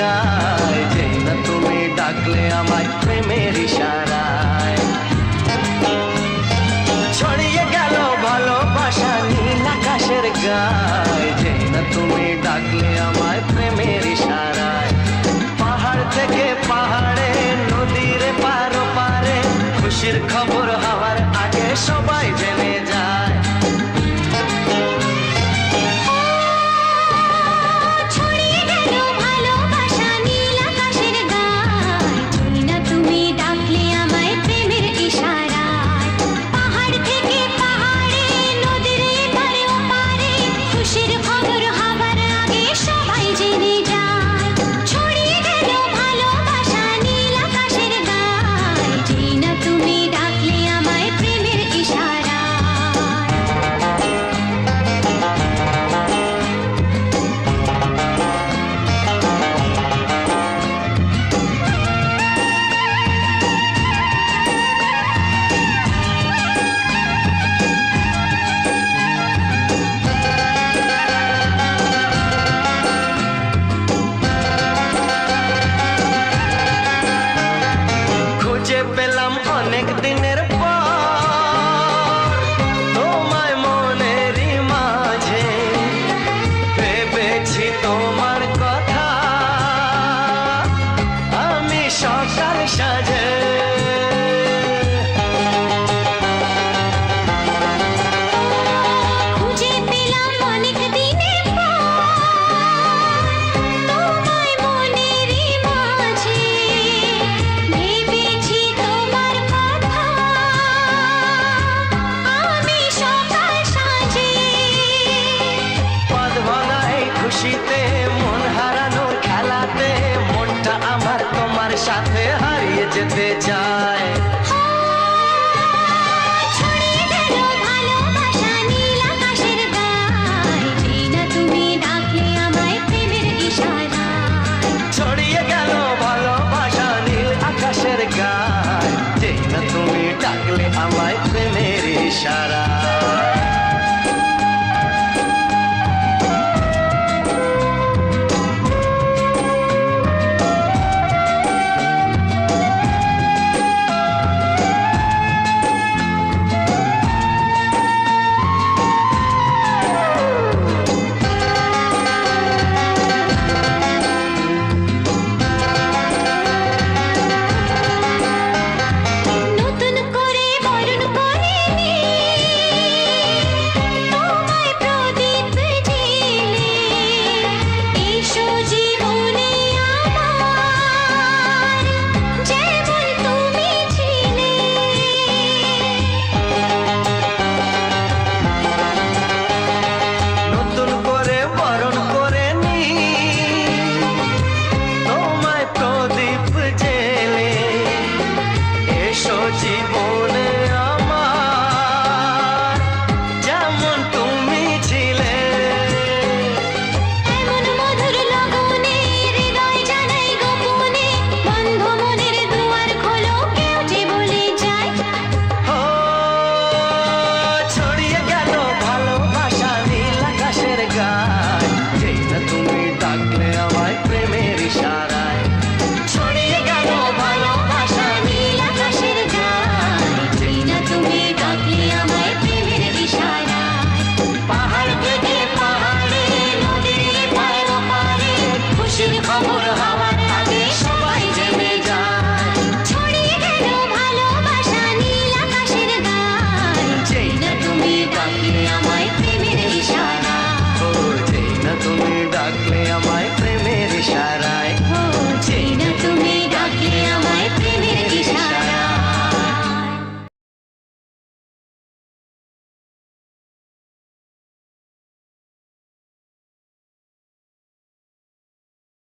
গায়, যেই না তুমি ডাকলে আমায় প্রেমের ইশারায়। ছড়িয়ে গেল ভালোবাসা নীল আকাশের গায়, যেই না তুমি ডাকলে আমায় প্রেমের ইশারায়। পাহাড় থেকে পাহাড়ে, নদীর পারো পারে, খুশির খবর হওয়ার আগে সবাই জেনে যায়। পেলাম অনেক দিনের পর তোমায় মনেরই মাঝে, ভেবেছি তোমার কথা আমি সকাল সাজে। খুশিতে মন হারানোর খেলাতে মনটা আমার তোমার সাথে হারিয়ে যেতে চায়। ছড়িয়ে গেল ভালোবাসা নীল আকাশের গায়, যেই না তুমি ডাকলে আমায় প্রেমের ইশারায়। ছড়িয়ে গেল ভালোবাসা নীল আকাশের গায়, যেই না তুমি ডাকলে আমায় প্রেমের ইশারা।